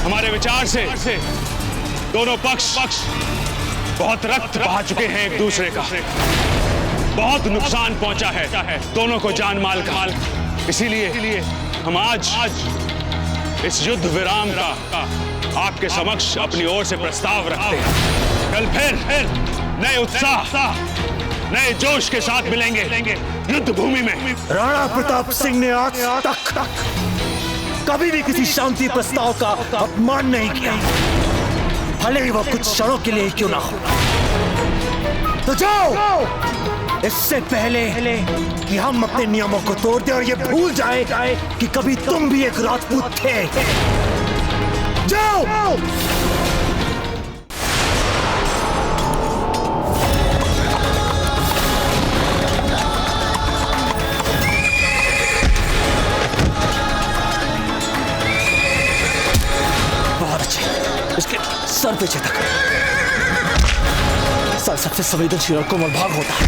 हमारे विचार से दोनों पक्ष बहुत रक्त बहा चुके हैं एक दूसरे का, बहुत नुकसान पहुंचा है दोनों को जान माल का। इसीलिए हम आज इस युद्ध विराम का आपके समक्ष अपनी ओर से प्रस्ताव रखते हैं। कल फिर नए उत्साह, नए जोश के साथ मिलेंगे युद्ध भूमि में। राणा प्रताप सिंह ने आज तक कभी भी किसी शांति प्रस्ताव का अपमान नहीं किया, भले ही वो कुछ क्षणों के लिए क्यों ना हो। तो जाओ, इससे पहले कि हम अपने नियमों को तोड़ दें और ये भूल जाए कि कभी तुम भी एक राजपूत थे। जाओ। बहुत अच्छे, इसके सर पे चेतक। सर सबसे संवेदनशील और कोमल भाग होता है।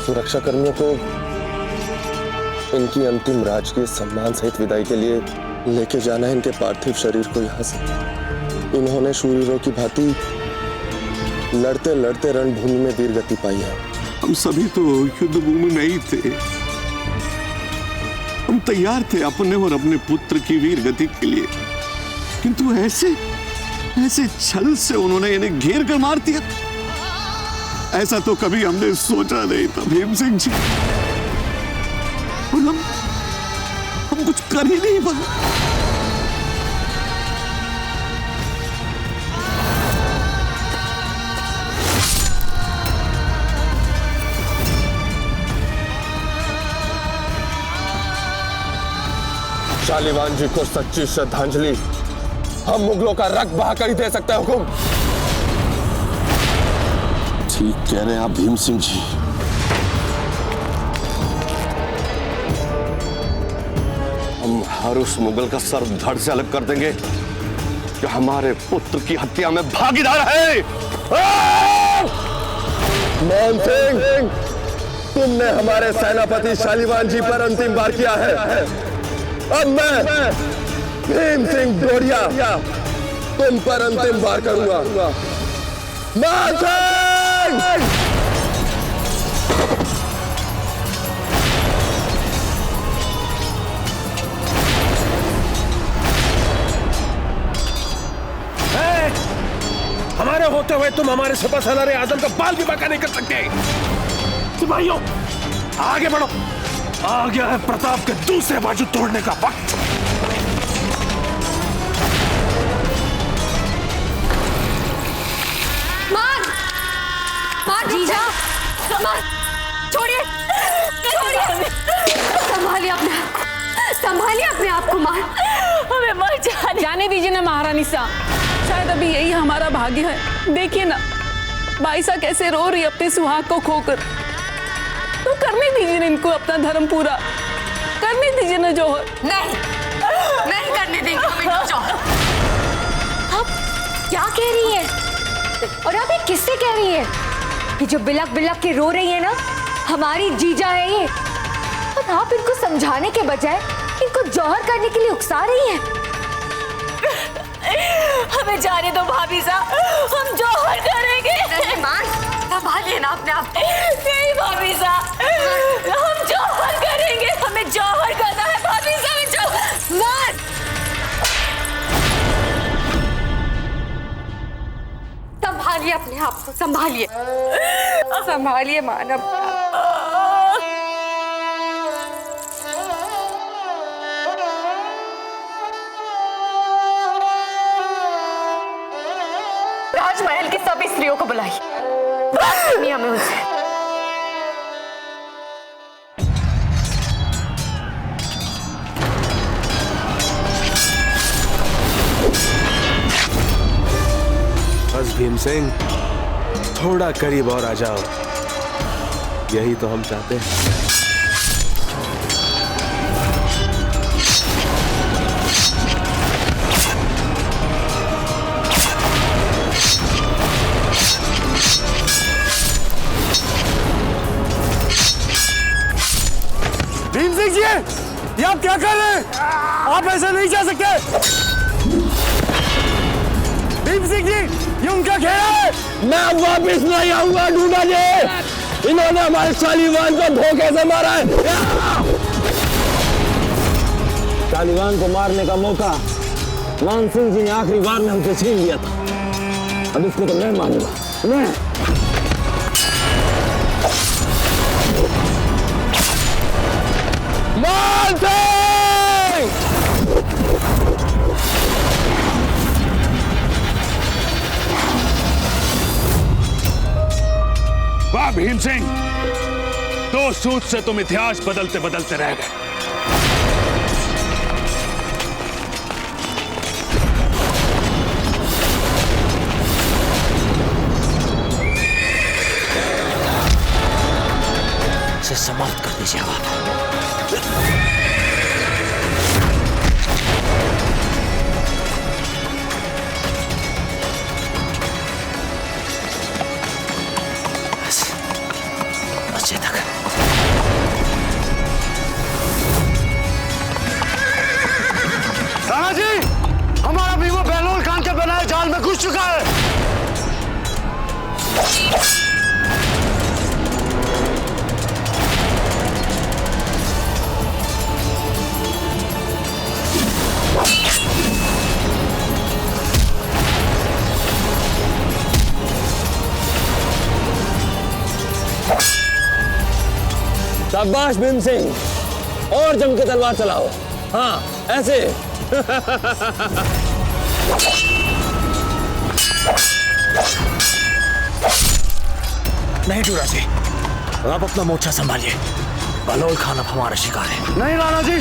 सुरक्षा कर्मियों को इनकी अंतिम राजकीय सम्मान सहित विदाई के लिए लेके जाना है इनके पार्थिव शरीर को यहाँ से। इन्होंने शूरवीरों की भांति लड़ते लड़ते रणभूमि में वीर गति पाई है। हम सभी तो युद्ध भूमि में ही थे, हम तैयार थे अपने और अपने पुत्र की वीर गति के लिए, किंतु ऐसे छल से उन्होंने इन्हें घेर कर मार दिया। ऐसा तो कभी हमने सोचा नहीं था भीम सिंह जी, और हम कुछ कर ही नहीं पाए। शालिवान जी को सच्ची श्रद्धांजलि हम मुगलों का रक्त बहाकर ही दे सकते हैं हुकुम। ठीक कह रहे हैं आप भीम सिंह जी। हम हर उस मुगल का सर धड़ से अलग कर देंगे जो हमारे पुत्र की हत्या में भागीदार है। मान सिंह, तुमने हमारे सेनापति शालिवान जी पर अंतिम वार किया है। अब मैं भीम सिंह डोडिया तुम पर अंतिम वार करूंगा। मान सिंह! हमारे होते हुए तुम हमारे सिपह सालारे आजम का बाल भी बांका नहीं कर सकते। सिपाहियों, आगे बढ़ो, आ गया है प्रताप के दूसरे बाजू तोड़ने का वक्त। जीजा, छोड़िए, संभालिए अपने आप को। मां, हमें मर जाने दीजिए ना महारानी सा, शायद अभी यही हमारा भाग्य है। देखिए ना बाईसा कैसे रो रही अपने सुहाग को खोकर। तो करने दीजिए ना इनको अपना धर्म पूरा, करने दीजिए ना जौहर। नहीं करने देंगे जौहर। आप क्या कह रही है? और आप ये किससे कह रही है कि जो बिलक बिलक के रो रही है ना, हमारी जीजा है ये। और आप इनको समझाने के बजाय इनको जौहर करने के लिए उकसा रही हैं। हमें जाने दो भाभी साहब, हम जौहर करेंगे। संभालिए ना अपने आप। नहीं भाभी साहब, हम जौहर करेंगे, हमें जौहर करना है भाभी साहब। जौहर संभालिए अपने आप को, संभालिए मानव। राजमहल की सभी स्त्रियों को बुलाई, बात करनी हमें उनसे। बस भीम सिंह, थोड़ा करीब और आ जाओ, यही तो हम चाहते हैं। भीम सिंह जी, ये आप क्या कर रहे हैं? आप ऐसे नहीं जा सकते। भीम सिंह जी, ये उनका घेरा है। मैं अब वापिस नहीं आऊंगा ढूंढा जी। इन्होंने हमारे शालीवान को धोखे से मारा है। शालीवान को मारने का मौका मानसिंह जी ने आखिरी बार में हमसे छीन लिया था। अब इसको तो मैं मारूंगा, मैं। वाह भीम सिंह, 2 सूत से तुम इतिहास बदलते बदलते रह गए। इसे समाप्त कर दीजिए आप। राणा जी, हमारा भीमा बहलोल खान के बनाए जाल में घुस चुका है। शाबाश भीम सिंह, और जम के तलवार चलाओ। हाँ, ऐसे। नहीं टूरा जी, आप अपना मोर्चा संभालिए। बहलोल खान अब हमारा शिकार है। नहीं राणा जी,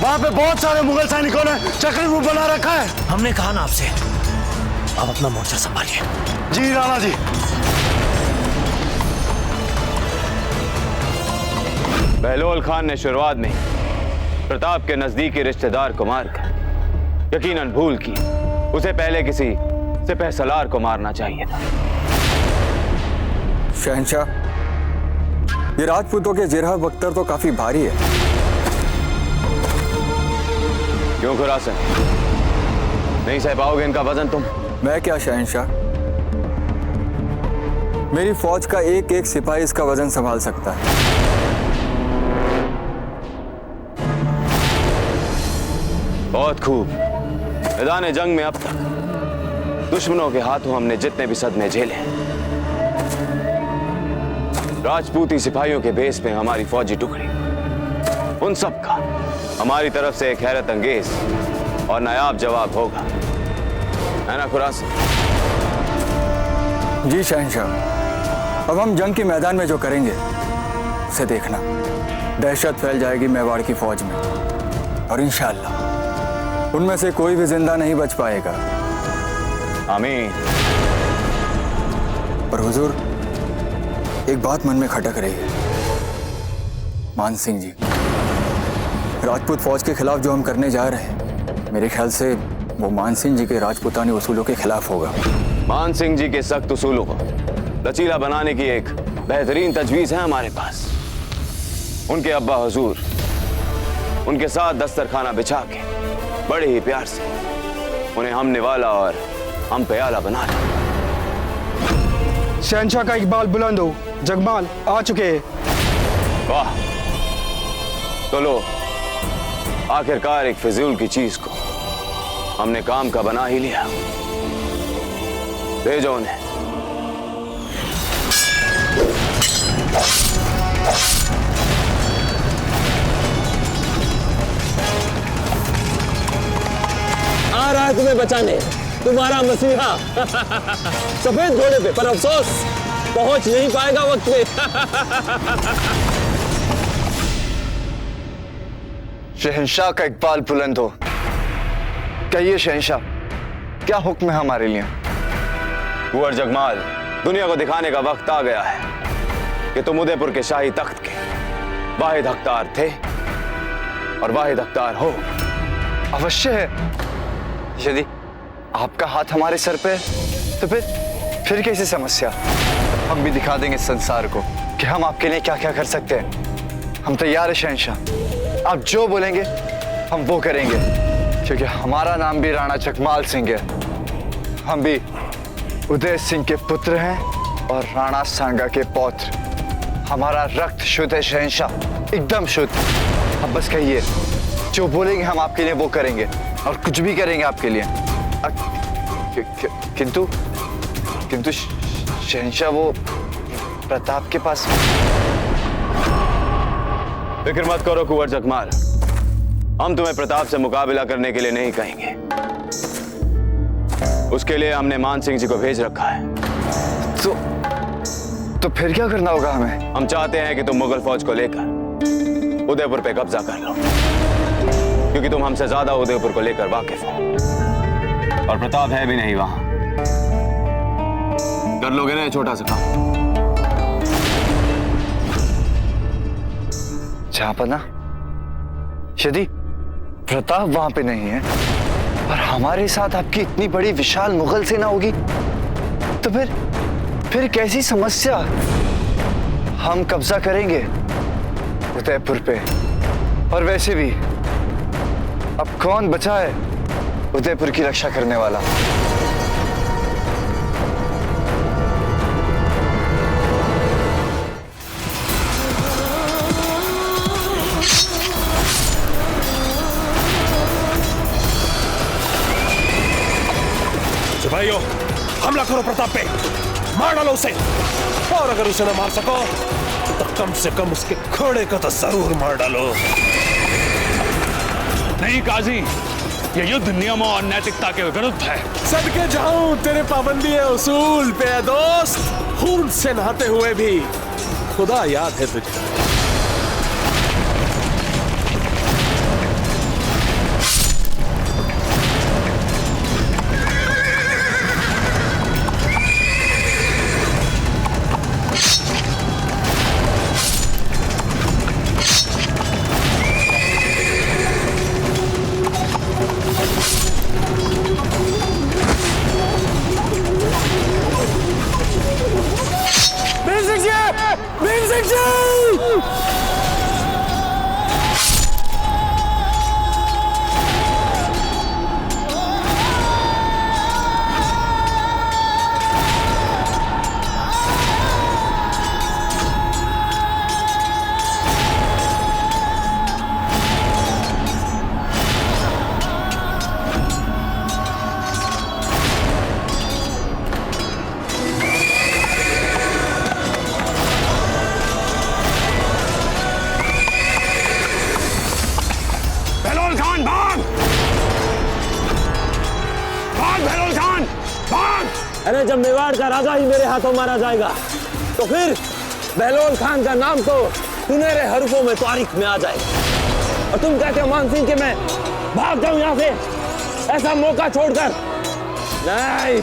वहाँ पे बहुत सारे मुगल सैनिकों ने चक्र रूप बना रखा है। हमने कहा ना आपसे, आप अपना मोर्चा संभालिए। जी राणा जी। बहलोल खान ने शुरुआत में प्रताप के नजदीकी रिश्तेदार को मारकर यकीनन भूल की। उसे पहले किसी सिपह सलार को मारना चाहिए था। शहंशाह, ये राजपूतों के जिरह बख्तर तो काफी भारी है। क्यों खुरासन, नहीं सह पाओगे इनका वजन तुम? मैं क्या शहंशाह, मेरी फौज का एक एक सिपाही इसका वजन संभाल सकता है। बहुत खूब। मैदान जंग में अब तक दुश्मनों के हाथों हमने जितने भी सदमे झेले, राजपूती सिपाहियों के बेस पे हमारी फौजी टुकड़ी, उन सब का हमारी तरफ से एक हैरत अंगेज और नायाब जवाब होगा, है ना खुरासन? जी शहंशाह, अब हम जंग के मैदान में जो करेंगे उसे देखना। दहशत फैल जाएगी मेवाड़ की फौज में, और इंशाअल्लाह उनमें से कोई भी जिंदा नहीं बच पाएगा। आमीन। पर हुजूर, एक बात मन में खटक रही है। मान सिंह जी, राजपूत फौज के खिलाफ जो हम करने जा रहे हैं, मेरे ख्याल से वो मान सिंह जी के राजपूतानी उसूलों के खिलाफ होगा। मान सिंह जी के सख्त उसूलों को लचीला बनाने की एक बेहतरीन तजवीज है हमारे पास। उनके अब्बा हुजूर उनके साथ दस्तरखाना बिछा के बड़े ही प्यार से उन्हें हम निवाला और हम प्याला बना रहे। शहंशाह का इकबाल बुलंद हो, जगमाल आ चुके हैं। वाह, तो लो, आखिरकार एक फिजूल की चीज को हमने काम का बना ही लिया। भेजो उन्हें। आ रहा है तुम्हें बचाने तुम्हारा मसीहा सफेद घोड़े पे, पर अफसोस पहुंच नहीं पाएगा वक्त पे। शहंशाह का इकबाल बुलंद हो। कहिए शहंशाह, क्या हुक्म है हमारे लिए? कुंवर जगमाल, दुनिया को दिखाने का वक्त आ गया है कि तुम उदयपुर के शाही तख्त के वाहिद हकदार थे और वाहिद हकदार हो। अवश्य है। यदि आपका हाथ हमारे सर पे है तो फिर कैसी समस्या? हम भी दिखा देंगे संसार को कि हम आपके लिए क्या क्या कर सकते हैं। हम तैयार हैं शहंशाह, आप जो बोलेंगे हम वो करेंगे, क्योंकि हमारा नाम भी राणा जगमाल सिंह है। हम भी उदय सिंह के पुत्र हैं और राणा सांगा के पौत्र। हमारा रक्त शुद्ध है शहंशाह, एकदम शुद्ध। अब बस कहिए, जो बोलेंगे हम आपके लिए वो करेंगे और कुछ भी करेंगे आपके लिए। किंतु शहंशाह, वो प्रताप के पास। फिक्र मत करो कुंवर जगमाल, हम तुम्हें प्रताप से मुकाबला करने के लिए नहीं कहेंगे। उसके लिए हमने मान सिंह जी को भेज रखा है। तो फिर क्या करना होगा हमें? हम चाहते हैं कि तुम मुगल फौज को लेकर उदयपुर पे कब्जा कर लो, क्योंकि तुम हमसे ज्यादा उदयपुर को लेकर वाकिफ हो और प्रताप है भी नहीं वहां। कर लोगे ना छोटा सा काम? जहांपना, यदि प्रताप वहां पे नहीं है और हमारे साथ आपकी इतनी बड़ी विशाल मुगल सेना होगी, तो फिर कैसी समस्या? हम कब्जा करेंगे उदयपुर पे। और वैसे भी अब कौन बचा है उदयपुर की रक्षा करने वाला? सिपाहियों, हमला करो प्रताप पे, मार डालो उसे। और अगर उसे न मार सको तो कम से कम उसके घोड़े को तो जरूर मार डालो। नहीं काजी, ये युद्ध नियमों और नैतिकता के विरुद्ध है। सदके जाऊं तेरे पाबंदी है उसूल पे दोस्त। खून से नहाते हुए भी खुदा याद है तुझे। अरे जब मेवाड़ का राजा ही मेरे हाथों मारा जाएगा तो फिर बहलोल खान का नाम तो सुनहरे हरफों में तारीख में आ जाएगा। और तुम कहते हो मान सिंह कि मैं भाग जाऊं यहां से ऐसा मौका छोड़कर? नहीं।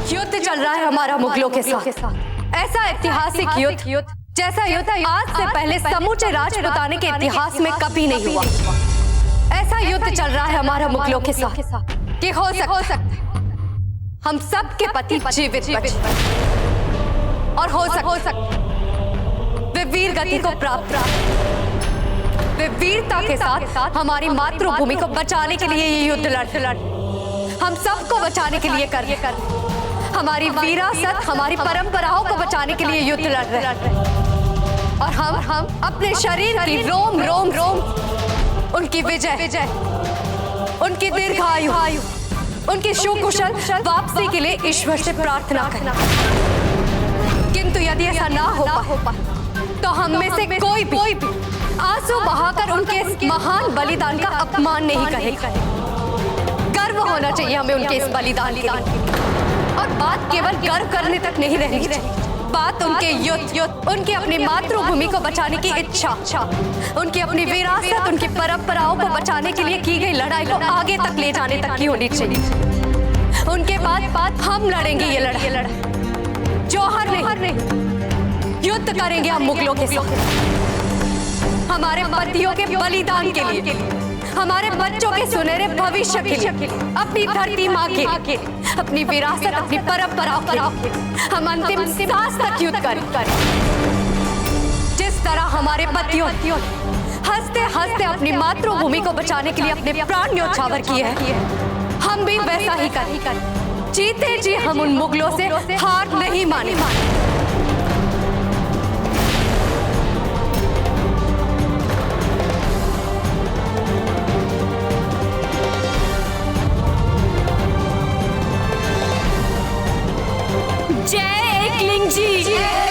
युद्ध चल रहा है हमारा मुगलों के साथ। ऐसा ऐतिहासिक युद्ध जैसा युद्ध आज से पहले समूचे राजपुताने के इतिहास में कभी नहीं हुआ। ऐसा युद्ध चल रहा है हमारा मुगलों के साथ कि हो सकता हम सब के पति जीवित बचे और हो सकता वे वीर गति को प्राप्त, वे वीरता के साथ हमारी मातृभूमि को बचाने के लिए ये युद्ध लड़, हम सबको बचाने के लिए कर हमारी विरासत, हमारी परंपराओं को बचाने के लिए युद्ध लड़ रहे और हम अपने शरीर की रोम रोम रोम उनकी विजय, उनकी दीर्घायु, उनकी सुकुशल वापसी के लिए ईश्वर से प्रार्थना करना। किंतु यदि ऐसा ना हो तो हम में से कोई भी आंसू बहाकर उनके इस महान बलिदान का अपमान नहीं करेगा। गर्व होना चाहिए हमें उनके इस बलिदान के और बात केवल गर्व करने तक नहीं रहनी चाहिए। बात उनके युद्ध, उनकी अपनी मातृभूमि को बचाने की इच्छा, उनकी अपनी विरासत, उनकी परंपराओं को बचाने के लिए की गई लड़ाई को आगे तक ले जाने तक की होनी चाहिए। उनके बाद हम लड़ेंगे ये लड़ाई। जौहर नहीं, युद्ध करेंगे हम मुगलों के साथ हमारे पतियों के बलिदान के लिए, हमारे बच्चों के सुनहरे भविष्य के लिए, अपनी धरती माँ के, अपनी विरासत, अपनी परंपराओं के हम अंतिम सांस तक युद्ध करें। जिस तरह हमारे पतियों हंसते हंसते अपनी मातृभूमि को बचाने के लिए अपने प्राण न्योछावर किए हैं, हम भी वैसा ही करें। जीते जी हम उन मुगलों से हार नहीं माने। जय एकलिंग जी, जय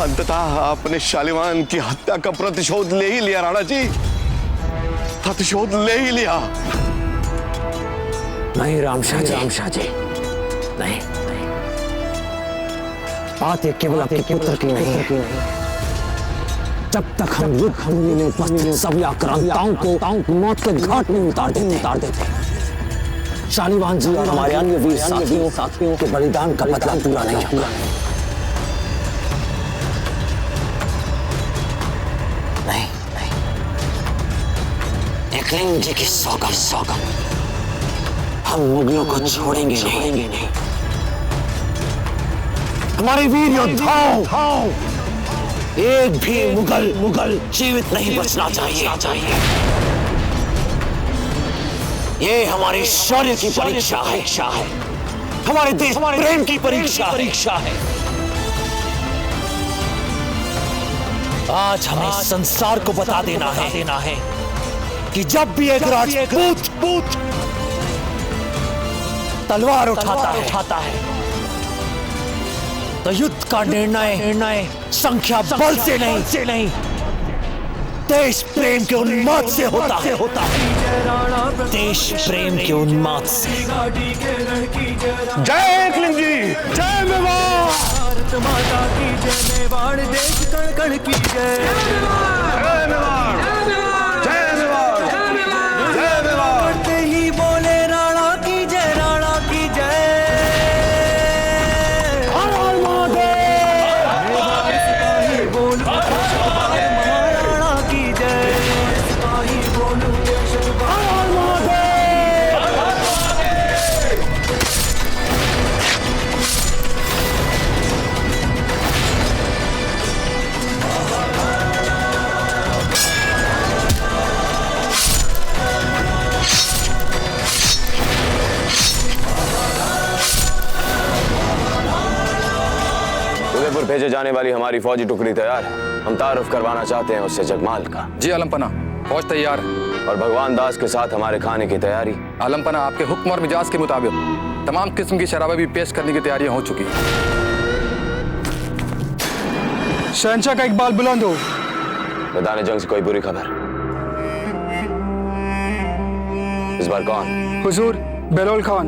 अंततः आपने शालिवान की हत्या का प्रतिशोध ले ही लिया राणा जी, प्रतिशोध ले ही लिया। नहीं रामशाह जी, नहीं। बात ये केवल आपके पुत्र की नहीं। जब तक हम युद्ध भूमि में उपस्थित सभी आक्रांताओं को मौत के घाट में उतार देते। शालिवान जी और हमारे अन्य वीर साथियों के बलिदान का बदला पूरा नहीं होगा। नहीं, एकलिंग जी की सौगंध, हम मुगलों को छोड़ेंगे नहीं। हमारे वीर योद्धाओं, एक भी मुगल जीवित नहीं बचना चाहिए। ये हमारे शौर्य की परीक्षा है, हमारे देश प्रेम की परीक्षा है। आज हमें संसार को बता देना है कि जब भी एक राजपूत तलवार उठाता है तो युद्ध का निर्णय संख्या बल से नहीं, देश प्रेम के उन्माद से होता है। देश प्रेम के उन्माद से। जय एकलिंग जी, जय मेवाड़, भारत माता की जय, मेवाड़ देश कण कण की जय, जय मेवाड़, जय मेवाड़, जय मेवाड़। ही बोले राणा की जय, राणा की जय। भेजे जाने वाली हमारी फौजी टुकड़ी तैयार है। हम तारुफ करवाना चाहते हैं उससे जगमाल का। जी आलमपना, फौज तैयार है। और भगवान दास के साथ हमारे खाने की तैयारी। आलमपना, आपके हुक्म और मिजाज के मुताबिक तमाम किस्म की शराबें भी पेश करने की तैयारियां हो चुकी हैं। शहंशाह का इकबाल बुलंद हो। मैदान जंग से कोई बुरी खबर? इस बार कौन? हुजूर, बेलोल खान।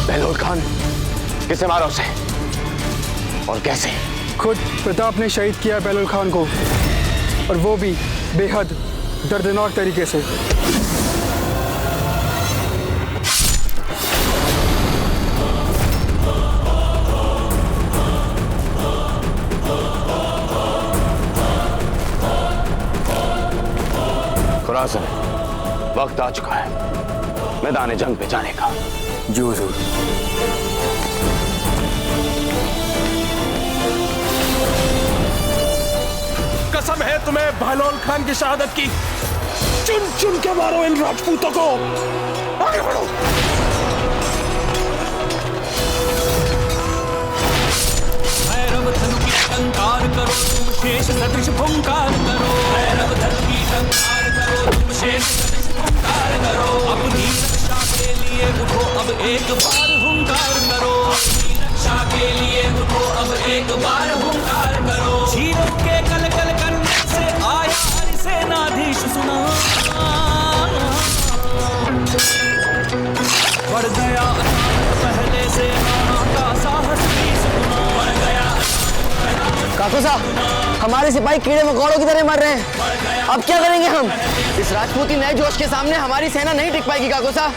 बेलोल खान? किसे मारा उसे और कैसे? खुद प्रताप ने शहीद किया बेलोल खान को, और वो भी बेहद दर्दनाक तरीके से। खुरासन, वक्त आ चुका है मैदान जंग पे जाने का। जी हुजूर। कसम है तुम्हें बहलोल खान की शहादत की। चुन चुन के मारो इन राजपूतों को। आगे बढ़ो। भैरव धनु की टंकार करो, तुम शेष सदृश फुंकार करो। भैरव धनु की टंकार करो, तुम शेष सदृश फुंकार करो। अपनी रक्षा के लिए उठो अब एक बार हुंकार करो। अपनी रक्षा के लिए उठो अब एक बार हुंकार करो। झीलों के कल कल करने से आया हरिसेनाधीश सुना। बढ़ गया पहले से का साहस भी सुना। बढ़ गया। काकू साहब, हमारे सिपाही कीड़े मकोड़ों की तरह मर रहे हैं। अब क्या करेंगे हम? इस राजपूती नए जोश के सामने हमारी सेना नहीं टिक पाएगी काकू साहब।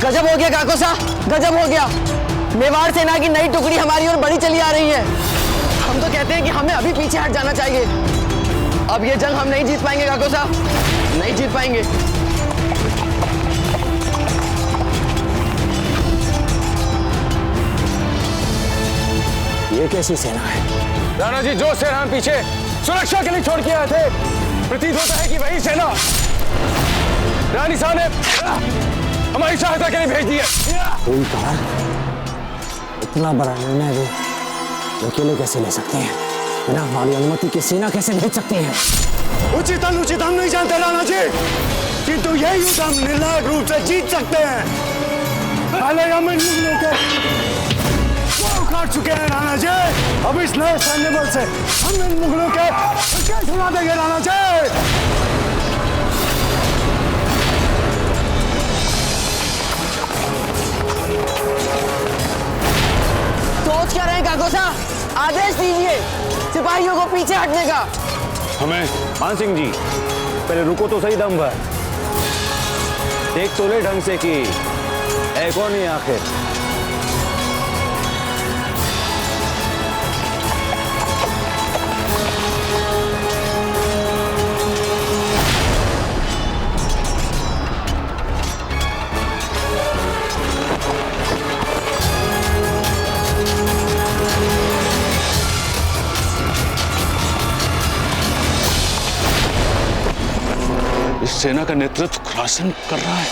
गजब हो गया काको साहब, गजब हो गया। मेवाड़ सेना की नई टुकड़ी हमारी ओर बढ़ी चली आ रही है। हम तो कहते हैं कि हमें अभी पीछे हट जाना चाहिए। अब ये जंग हम नहीं जीत पाएंगे काको साहब, नहीं जीत पाएंगे। ये कैसी सेना है? राणा जी, जो सेना हम पीछे सुरक्षा के लिए छोड़ के आए थे, प्रतीत होता है कि वही सेना रानी साहब ने हमारी सहायता के लिए भेज दी है। कोई कहा इतना बड़ा निर्णय वो अकेले कैसे ले सकते हैं? बिना हमारी अनुमति के सेना कैसे भेज सकते हैं? उचित अनुचित हम नहीं जानते राणा जी, किंतु यह युद्ध हम निर्णायक रूप से जीत सकते हैं। पहले हम इन मुगलों के वो उखाड़ चुके हैं राणा जी। अब इस नए सैन्य बल से हम इन मुगलों के क्या सुना देंगे राणा जी। सोच क्या रहे हैं काको साहब? आदेश दीजिए सिपाहियों को पीछे हटने का। हमें मान सिंह जी, पहले रुको तो सही दम पर। देख तो ले ढंग से कि है कौन है आखिर। इस सेना का नेतृत्व खुरासन कर रहा है।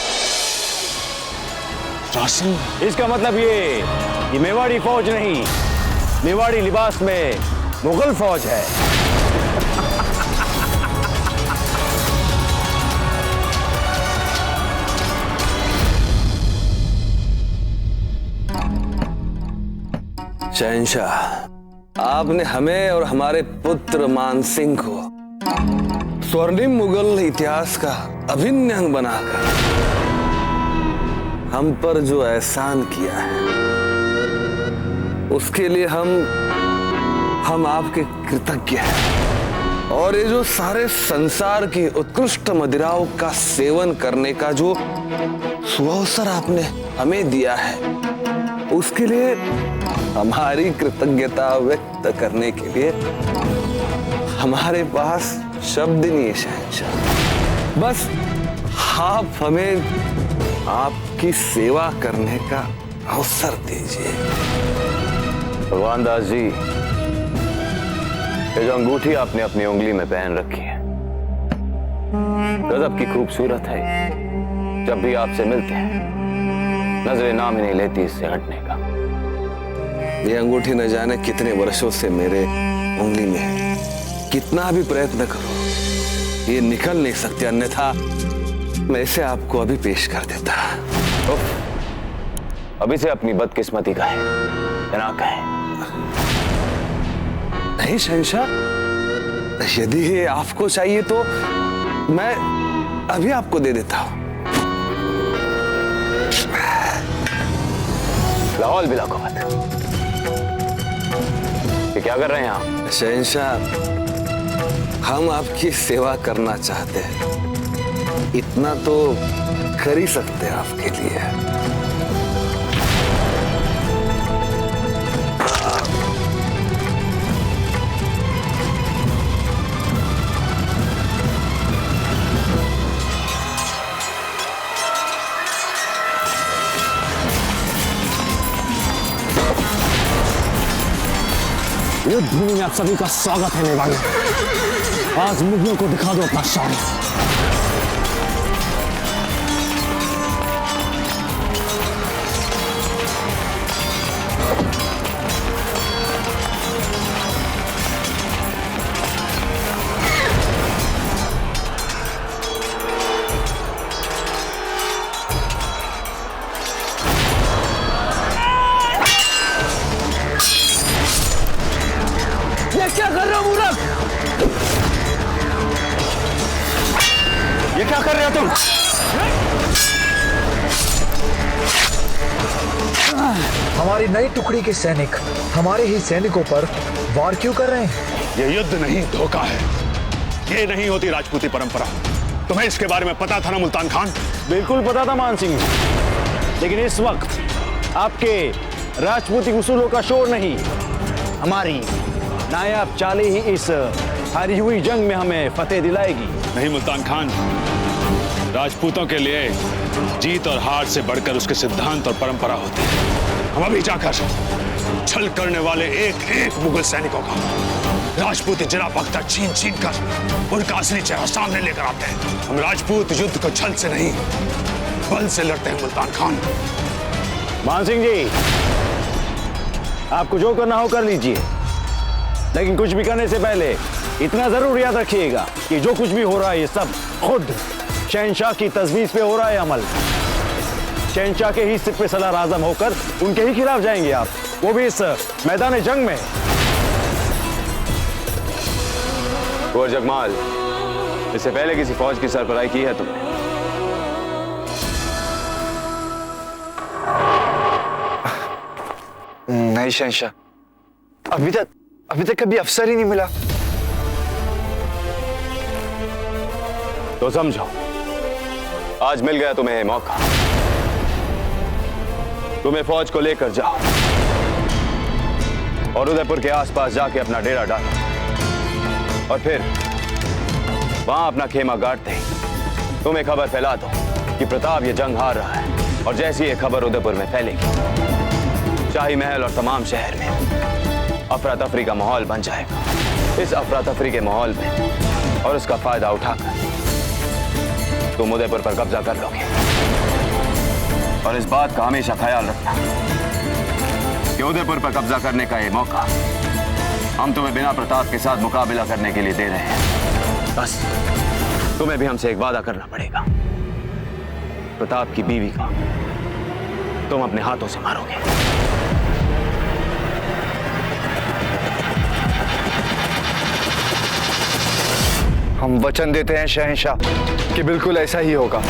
खुरासन? इसका मतलब ये मेवाड़ी फौज नहीं, मेवाड़ी लिबास में मुगल फौज है। शहंशाह, आपने हमें और हमारे पुत्र मानसिंह को स्वर्णिम मुगल इतिहास का अभिन्न अंग बनाकर हम पर जो एहसान किया है उसके लिए हम आपके कृतज्ञ हैं। और ये जो सारे संसार की उत्कृष्ट मदिराओं का सेवन करने का जो सुअवसर आपने हमें दिया है उसके लिए हमारी कृतज्ञता व्यक्त करने के लिए हमारे पास शब्द नहीं है शहंशाह। बस आप हमें आपकी सेवा करने का अवसर दीजिए। भगवान दास जी, ये जो अंगूठी आपने अपनी उंगली में पहन रखी है गजब की खूबसूरत है। जब भी आपसे मिलते हैं नजरें नाम ही नहीं लेती इससे हटने का। ये अंगूठी न जाने कितने वर्षों से मेरे उंगली में है। कितना भी प्रयत्न करो ये निकल नहीं सकते, अन्यथा मैं इसे आपको अभी पेश कर देता। अभी से अपनी बदकिस्मती का है या ना कहे? नहीं शहंशाह, यदि ये आपको चाहिए तो मैं अभी आपको दे देता हूं। लाहौल बिला को मत। ये क्या कर रहे हैं आप? शहंशाह, हम आपकी सेवा करना चाहते हैं, इतना तो कर ही सकते हैं आपके लिए। युद्ध भूमि में आप सभी का स्वागत है मेवाड़। आज मुगलों को दिखा दो अपना शान। क्या कर रहे हो मूर्ख? ये क्या कर रहे हो तुम? हमारी नई टुकड़ी के सैनिक हमारे ही सैनिकों पर वार क्यों कर रहे हैं? ये युद्ध नहीं, धोखा है। ये नहीं होती राजपूती परंपरा। तुम्हें इसके बारे में पता था ना मुल्तान खान? बिल्कुल पता था मान सिंह, लेकिन इस वक्त आपके राजपूती उसूलों का शोर नहीं, हमारी नायाब चालें ही इस हारी हुई जंग में हमें फतेह दिलाएगी। नहीं मुल्तान खान, राजपूतों के लिए जीत और हार से बढ़कर उसके सिद्धांत और परंपरा होती है। हम अभी जाकर छल करने वाले एक एक मुगल सैनिकों का राजपूती जरा बख्तर छीन छीन कर उनका असली चेहरा सामने लेकर आते हैं। हम राजपूत युद्ध को छल से नहीं बल से लड़ते हैं मुल्तान खान। मान सिंह जी, आपको जो करना हो कर लीजिए, लेकिन कुछ भी करने से पहले इतना जरूर याद रखिएगा कि जो कुछ भी हो रहा है ये सब खुद शहंशाह की तजवीज पे हो रहा है अमल। शहंशाह के ही सिर पे सलार आजम होकर उनके ही खिलाफ जाएंगे आप, वो भी इस मैदान जंग में। और जगमाल, इससे पहले किसी फौज की सरबराही की है तुमने? नहीं शहंशाह, अभी तक कभी अफसर ही नहीं मिला। तो समझो, आज मिल गया तुम्हें मौका। तुम्हें फौज को लेकर जाओ और उदयपुर के आसपास जाके अपना डेरा डालो और फिर वहां अपना खेमा गाड़ते ही तुम्हें खबर फैला दो कि प्रताप ये जंग हार रहा है। और जैसी ये खबर उदयपुर में फैलेगी, शाही महल और तमाम शहर में अफरा तफरी का माहौल बन जाएगा। इस अफरा तफरी के माहौल में और उसका फायदा उठाकर तुम उदयपुर पर कब्जा कर लोगे। और इस बात का हमेशा ख्याल रखना कि उदयपुर पर कब्जा करने का ये मौका हम तुम्हें बिना प्रताप के साथ मुकाबला करने के लिए दे रहे हैं। बस तुम्हें भी हमसे एक वादा करना पड़ेगा, प्रताप की बीवी का तुम अपने हाथों से मारोगे। हम वचन देते हैं शहंशाह कि बिल्कुल ऐसा ही होगा।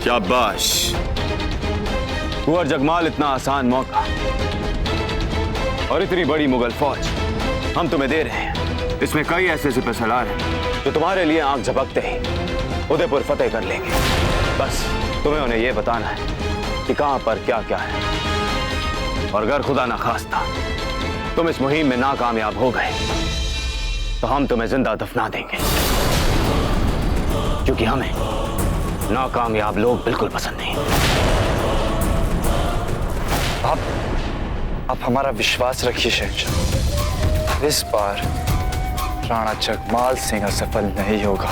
शाबाश। कुंवर जगमाल, इतना आसान मौका और इतनी बड़ी मुगल फौज हम तुम्हें दे रहे हैं। इसमें कई ऐसे सिपहसालार हैं जो तुम्हारे लिए आंख झपकते ही उदयपुर फतेह कर लेंगे। बस तुम्हें उन्हें यह बताना है कि कहां पर क्या क्या है। और अगर खुदा ना खास्ता तुम इस मुहिम में नाकामयाब हो गए तो हम तुम्हें जिंदा दफना देंगे, क्योंकि हमें नाकामयाब लोग बिल्कुल पसंद नहीं। आप हमारा विश्वास रखिए शहंशाह, इस बार राणा जगमाल सिंह असफल नहीं होगा।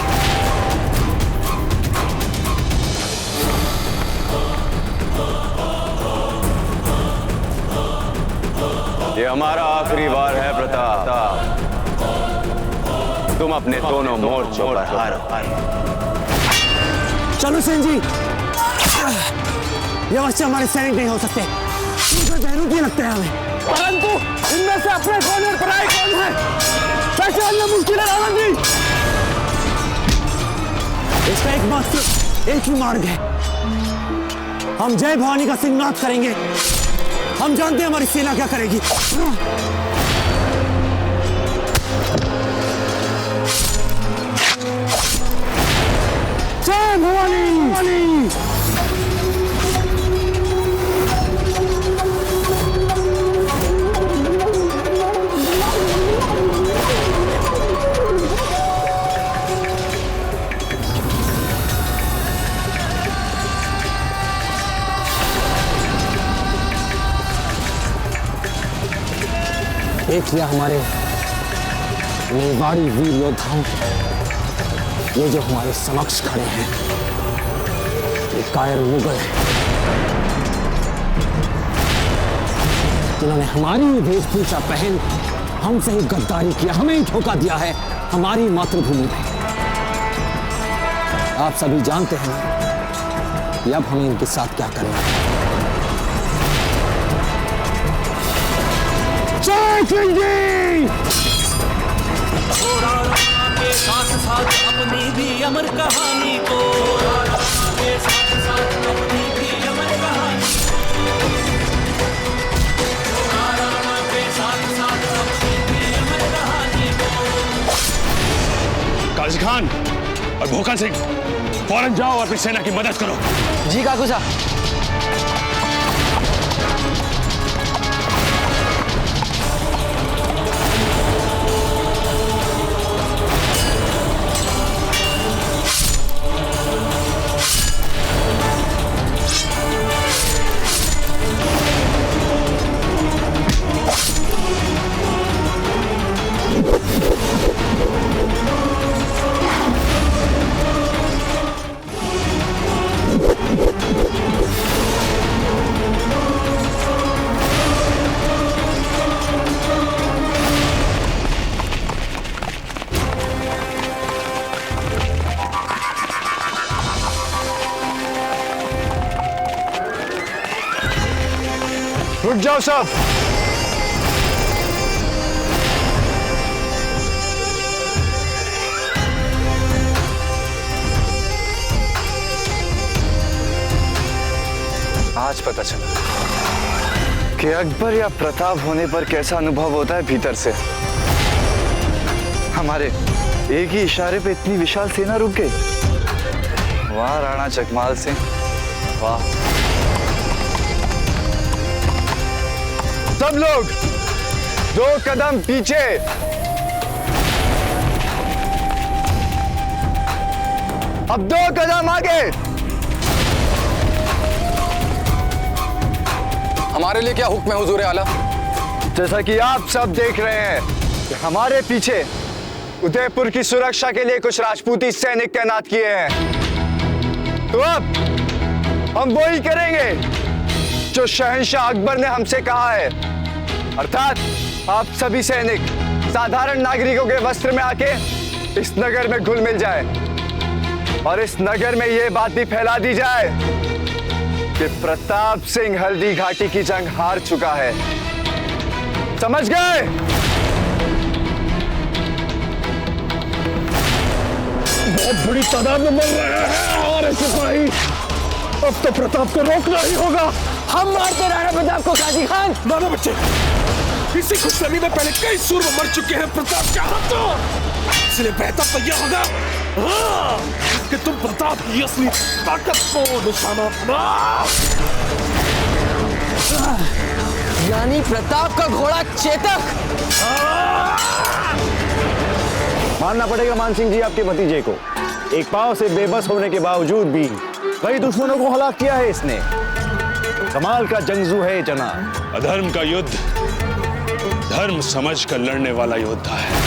ये हमारा आखिरी बार है प्रताप। तुम अपने दोनों मोर्चों पर हारो। चलो सेन जी, ये बच्चे हमारे सैनिक नहीं हो सकते, इनके बहरूपी लगते हैं हमें। परंतु इनमें से अपने कौन और पराए कौन है, कैसे अन्य मुश्किल है रावण जी। इसका एकमात्र एक ही मार्ग है, हम जय भवानी का सिंहनाद करेंगे। हम जानते हैं हमारी सेना क्या करेगी। जय भवानी। देख लिया हमारे मेवाड़ी वीर योद्धाओं, ये जो हमारे समक्ष खड़े हैं ये कायर मुगल हैं, जिन्होंने हमारी वेशभूषा पहन हमसे ही गद्दारी किया, हमें ही धोखा दिया है हमारी मातृभूमि में। आप सभी जानते हैं ना कि अब हमें इनके साथ क्या करना है। जय सिंह जी। के साथ साथ अपनी भी अमर कहानी को, के साथ साथ अपनी भी अमर कहानी, के साथ साथ अपनी भी अमर कहानी को। काजी खान और भूखन सिंह, फौरन जाओ और अपनी सेना की मदद करो। जी काकू साहब। रुक जाओ सब। आज पता चला कि अकबर या प्रताप होने पर कैसा अनुभव होता है भीतर से। हमारे एक ही इशारे पे इतनी विशाल सेना रुक गई। वाह राणा जगमाल सिंह, वाह। सब लोग 2 कदम पीछे। अब 2 कदम आगे। हमारे लिए क्या हुक्म है हुजूर आला? जैसा कि आप सब देख रहे हैं कि हमारे पीछे उदयपुर की सुरक्षा के लिए कुछ राजपूती सैनिक तैनात किए हैं, तो अब हम वो ही करेंगे जो शहंशाह अकबर ने हमसे कहा है, अर्थात आप सभी सैनिक साधारण नागरिकों के वस्त्र में आके इस नगर में घुल मिल जाए और इस नगर में यह बात भी फैला दी जाए कि प्रताप सिंह हल्दी घाटी की जंग हार चुका है। समझ गए? बहुत बड़ी तादाद में मर रहे हैं हमारे सिपाही। अब तो प्रताप को रोकना ही होगा। हम मारते राणा प्रताप को काजी खान। नाना बच्चे, इसी खुशनमी में पहले कई सूरम मर चुके हैं प्रताप के हाथों, इसलिए बेहतर तो यह होगा कि तुम प्रताप की असली ताकत को निशाना बनाओ। यानी प्रताप का घोड़ा चेतक। मानना पड़ेगा मानसिंह जी आपके भतीजे को। एक पांव से बेबस होने के बावजूद भी कई दुश्मनों को हलाक किया है इसने। कमाल का जंगजू है जना। अधर्म का युद्ध धर्म समझ कर लड़ने वाला योद्धा है।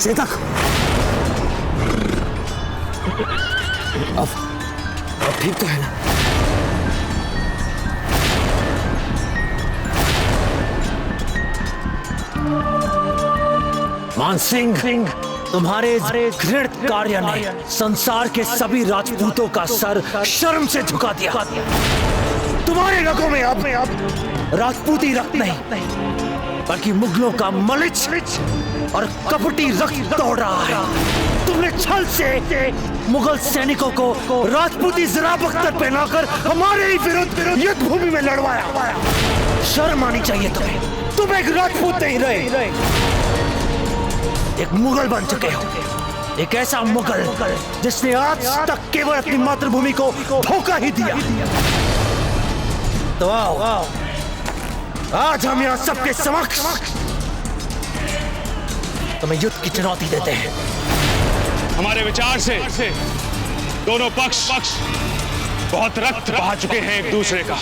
चेतक, अब ठीक तो है ना? मानसिंह, तुम्हारे घृणित कार्य ने संसार के सभी राजपूतों का सर शर्म से झुका दिया। तुम्हारे रगों में अब राजपूती रक्त नहीं बल्कि मुगलों का मलिच और कपटी रक्त दौड़ रहा है। तुमने छल से मुगल सैनिकों को राजपूती ज़राब अख्तर पहनाकर हमारे ही विरुद्ध युद्ध भूमि में लड़वाया। शर्म आनी चाहिए तुम्हें। तुम एक राजपूत नहीं रहे, एक मुगल बन चुके हो। एक ऐसा मुगल जिसने आज तक केवल अपनी मातृभूमि को धोखा ही दिया। तो आओ, आज हम यहाँ सबके समक्ष तुम्हें युद्ध की चुनौती देते हैं। हमारे विचार से दोनों पक्ष बहुत रक्त बहा चुके हैं एक दूसरे का।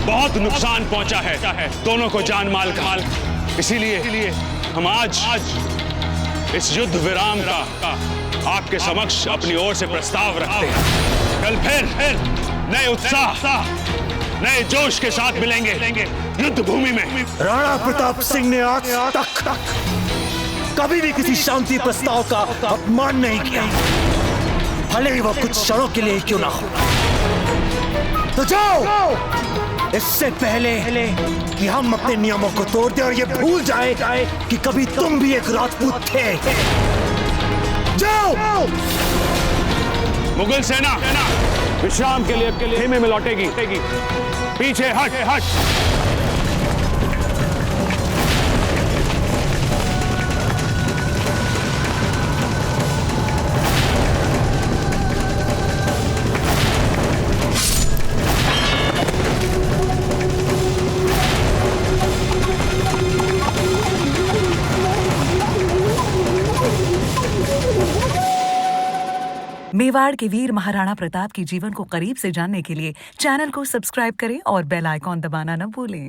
बहुत नुकसान पहुंचा है दोनों को जान माल का। इसीलिए हम आज इस युद्ध विराम का आपके समक्ष अपनी ओर से प्रस्ताव रखते हैं। कल फिर नए उत्साह नए जोश के साथ मिलेंगे युद्ध भूमि में। राणा प्रताप सिंह ने आज तक कभी भी किसी शांति प्रस्ताव का अपमान नहीं किया, भले ही वो कुछ क्षणों के लिए क्यों ना हो। तो जाओ, इससे पहले कि हम अपने नियमों को तोड़ दें और ये भूल जाए कि कभी तुम भी एक राजपूत थे। जाओ। मुगल सेना विश्राम के लिए खेमे में लौटेगी। पीछे हट। मेवाड़ के वीर महाराणा प्रताप के जीवन को करीब से जानने के लिए चैनल को सब्सक्राइब करें और बेल आइकॉन दबाना न भूलें।